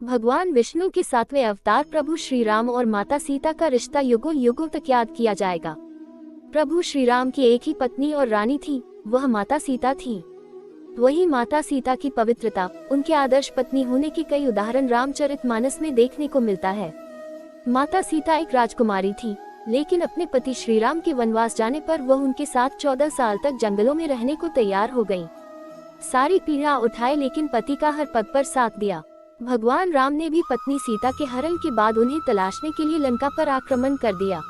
भगवान विष्णु के 7वें अवतार प्रभु श्री राम और माता सीता का रिश्ता युगों युगों तक याद किया जाएगा। प्रभु श्री राम की एक ही पत्नी और रानी थी, वह माता सीता थी। वही माता सीता की पवित्रता, उनके आदर्श पत्नी होने के कई उदाहरण रामचरितमानस में देखने को मिलता है। माता सीता एक राजकुमारी थी, लेकिन अपने पति श्री राम के वनवास जाने पर वह उनके साथ 14 साल तक जंगलों में रहने को तैयार हो गयी। सारी पीड़ा उठाए लेकिन पति का हर पद पर साथ दिया। भगवान राम ने भी पत्नी सीता के हरण के बाद उन्हें तलाशने के लिए लंका पर आक्रमण कर दिया।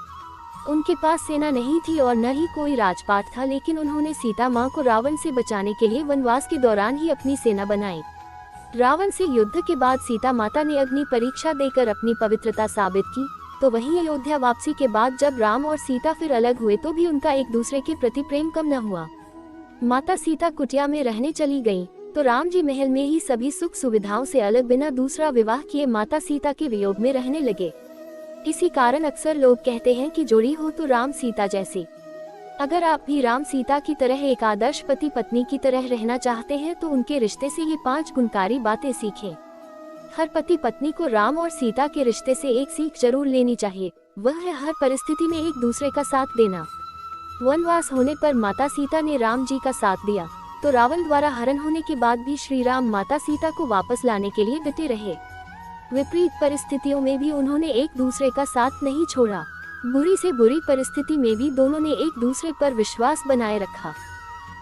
उनके पास सेना नहीं थी और न ही कोई राजपाट था, लेकिन उन्होंने सीता माँ को रावण से बचाने के लिए वनवास के दौरान ही अपनी सेना बनाई। रावण से युद्ध के बाद सीता माता ने अग्नि परीक्षा देकर अपनी पवित्रता साबित की। तो वहीं अयोध्या वापसी के बाद जब राम और सीता फिर अलग हुए तो भी उनका एक दूसरे के प्रति प्रेम कम न हुआ। माता सीता कुटिया में रहने चली गयी, तो राम जी महल में ही सभी सुख सुविधाओं से अलग बिना दूसरा विवाह किए माता सीता के वियोग में रहने लगे। इसी कारण अक्सर लोग कहते हैं कि जोड़ी हो तो राम सीता जैसी। अगर आप भी राम सीता की तरह एक आदर्श पति पत्नी की तरह रहना चाहते हैं तो उनके रिश्ते से ये 5 गुणकारी बातें सीखें। हर पति पत्नी को राम और सीता के रिश्ते से एक सीख जरूर लेनी चाहिए, वह है हर परिस्थिति में एक दूसरे का साथ देना। वनवास होने पर माता सीता ने राम जी का साथ दिया, तो रावण द्वारा हरण होने के बाद भी श्री राम माता सीता को वापस लाने के लिए डटे रहे। विपरीत परिस्थितियों में भी उन्होंने एक दूसरे का साथ नहीं छोड़ा। बुरी से बुरी परिस्थिति में भी दोनों ने एक दूसरे पर विश्वास बनाए रखा।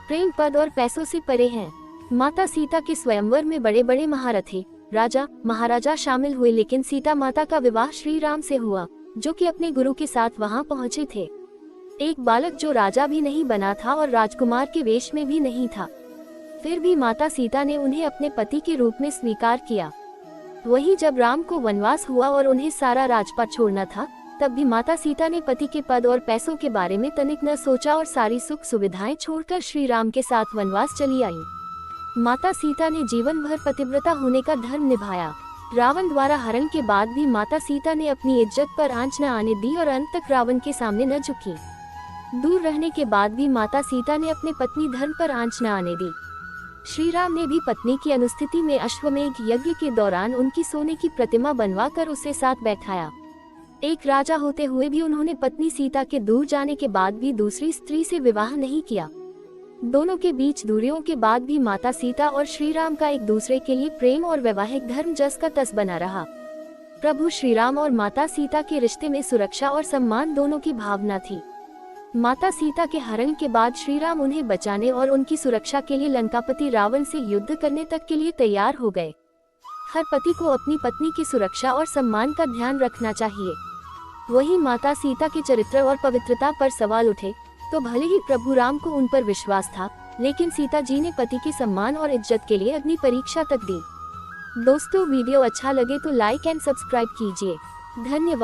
प्रेम पद और पैसों से परे हैं। माता सीता के स्वयंवर में बड़े बड़े महारथी, राजा महाराजा शामिल हुए, लेकिन सीता माता का विवाह श्री राम से हुआ, जो कि अपने गुरु के साथ वहां पहुंचे थे। एक बालक जो राजा भी नहीं बना था और राजकुमार के वेश में भी नहीं था, फिर भी माता सीता ने उन्हें अपने पति के रूप में स्वीकार किया। वहीं जब राम को वनवास हुआ और उन्हें सारा राजपाट छोड़ना था, तब भी माता सीता ने पति के पद और पैसों के बारे में तनिक न सोचा और सारी सुख सुविधाएं छोड़कर श्री राम के साथ वनवास चली आई। माता सीता ने जीवन भर पतिव्रता होने का धर्म निभाया। रावण द्वारा हरण के बाद भी माता सीता ने अपनी इज्जत पर आंच न आने दी और अंत तक रावण के सामने न झुकी। दूर रहने के बाद भी माता सीता ने अपने पत्नी धर्म पर आंच न आने दी। श्री राम ने भी पत्नी की अनुस्थिति में अश्वमेध यज्ञ के दौरान उनकी सोने की प्रतिमा बनवाकर उसे साथ बैठाया। एक राजा होते हुए भी उन्होंने पत्नी सीता के दूर जाने के बाद भी दूसरी स्त्री से विवाह नहीं किया। दोनों के बीच दूरियों के बाद भी माता सीता और श्री राम का एक दूसरे के लिए प्रेम और वैवाहिक धर्म जस का तस बना रहा। प्रभु श्री राम और माता सीता के रिश्ते में सुरक्षा और सम्मान दोनों की भावना थी। माता सीता के हरण के बाद श्री राम उन्हें बचाने और उनकी सुरक्षा के लिए लंकापति रावण से युद्ध करने तक के लिए तैयार हो गए। हर पति को अपनी पत्नी की सुरक्षा और सम्मान का ध्यान रखना चाहिए। वहीं माता सीता के चरित्र और पवित्रता पर सवाल उठे, तो भले ही प्रभु राम को उन पर विश्वास था, लेकिन सीता जी ने पति के सम्मान और इज्जत के लिए अग्नि परीक्षा तक दी। दोस्तों, वीडियो अच्छा लगे तो लाइक एंड सब्सक्राइब कीजिए। धन्यवाद।